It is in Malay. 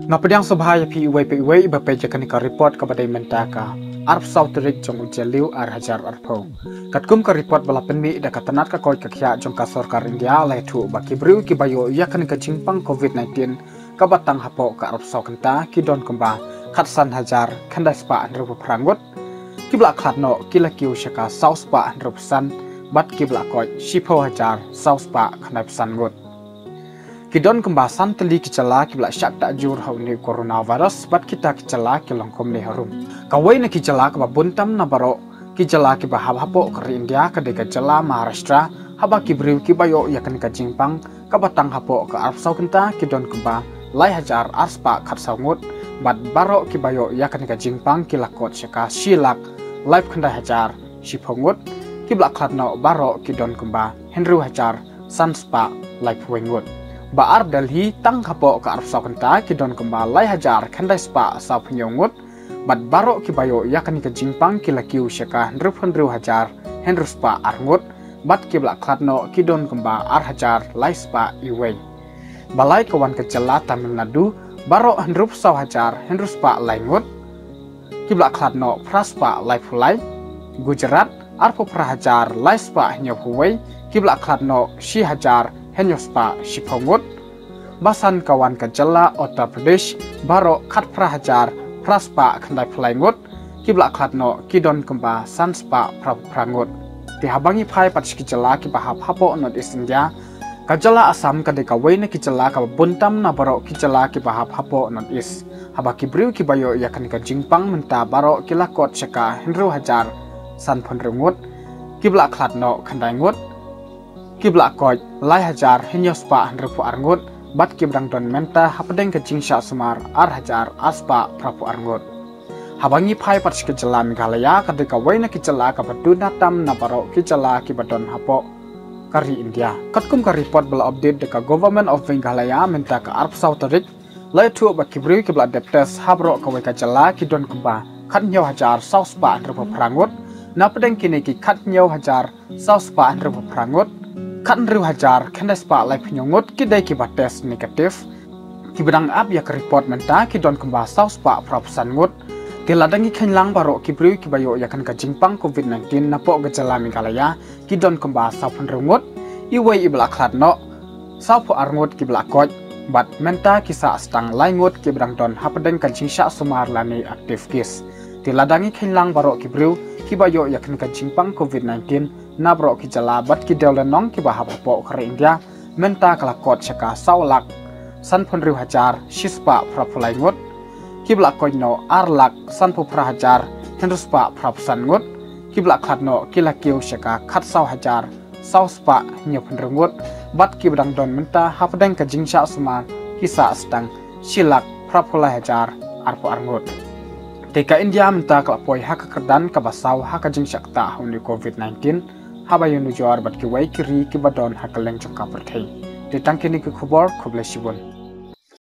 Ngapadang sabhaya PUI bapejakan ka report kepada mentaka Arab Sautrik jong ujeliu hajar arpo. Katkum ka report bala penmi da katanat ka koi kakya jong ka sarkar India letu baki briu ki bayo yakan ka jingpang COVID-19 ka batang hapo ka Arab Saukanta ki don kemba khatsan hajar khandai spa andru prangut ki bla khatno kila kiu shaka saus spa andru san bat ki bla koi shipo hajar saus spa khandai san gut. Kidon kembasan teli kicala kibla syak tak jur hau ni coronavirus bat kita kicala kilongkom ni harum. Kawai na kicala kaba buntam na baro kicala kiba hapo kari India kadega jala Maharashtra haba kibriu kibayo yakan ka jingpang kabatang hapo ka Arab Saukanta kidon kemba lai hajar arspa khatsaungut bat baro kibayo yakan ka jingpang kilakot syaka shilak live khandai hajar shipongut kibla khatno baro kidon kemba Henry hajar sanspa live wengut. Baar Delhi tang hapo ka Arab Saukanta kidon kemba lai hajar khandai spa sa penyongut bat baro kibayo yakan ka jingpang kilakiu syaka Henry hajar Henry spa arngut bat kibla khatno kidon kemba ar hajar lai spa iwei. Balai kawan kecela Tamil Nadu baro Henry saw hajar Henry spa laingut kibla khatno praspa lai fulai. Gujarat arpo prahajar lai spa nyohuwei kibla khatno shi hajar Henyospa Shipongut. Basan kawan kejala Uttar Pradesh baro khat prahajar praspa khandai pelaingut kibla khatno kidon kemba sanspa prangut. Dihabangi phai patski jala kibahap hapo not East India kajala Assam kadeka waina kijala ka buntam na baro kijala kibahap hapo not East haba kibriu kibayo yakan ka jingpang menta baro kilakot syaka Henry hajar san phonrengut kibla khatno khandai ngut kibla koj lai hajar henyospa henrupu arngut bat kibrang don menta hapadeng ke jingsha sumar ar hajar aspa prapu arngut. Habangi phai patske jala Meghalaya kadeka waina kijala ka baduna tam na baro kijala kibadon hapo kari India. Katkum ka report bala update deka government of Meghalaya menta ka Arab Sautrik lai tu ba kibriu kibla deptes habro ka weka jala kidon kemba khat nyaw hajar sauspa henrupu prangut na padeng kini ki khat nyaw hajar sauspa henrupu prangut kan riu hajar khandai spa lai penyongut kidai kiba test negatif kibadang ap yak report menta kidon kemba saus spa prapusan ngut kiladangi khenlang baro kibriu kibayo yakan ka jingpang COVID-19 napo gejala Meghalaya kidon kemba saupun rungut iwei ibla khatno saupu arngut kibla koj bat menta kisa stang laingut kibadang don hapadeng ka jingsha sumar lani aktif kis kiladangi khenlang baro kibriu kibayo yakan ka jingpang COVID-19 nabro kijala bat kidelenong kibahap hapo kare India menta kalakot syaka saulak sanpon riu hajar shispa prapulai ngut kibla koino arlak sanpu prahajar henruspa prapusan ngut kibla khatno kilakiu syaka khat saw hajar sauspa nyopon rengut bat kibdang don menta hapdeng ka jingsha suma kisa stang silak prapulai hajar arpo arngut. Teka India menta kalapoi haka kerdan kabasaw haka jingsha ta huni COVID-19 habayun nujuar bat kiwai kiri kibadon hakaleng jangka perthai. Ditang kini ke khubor khoble sibun.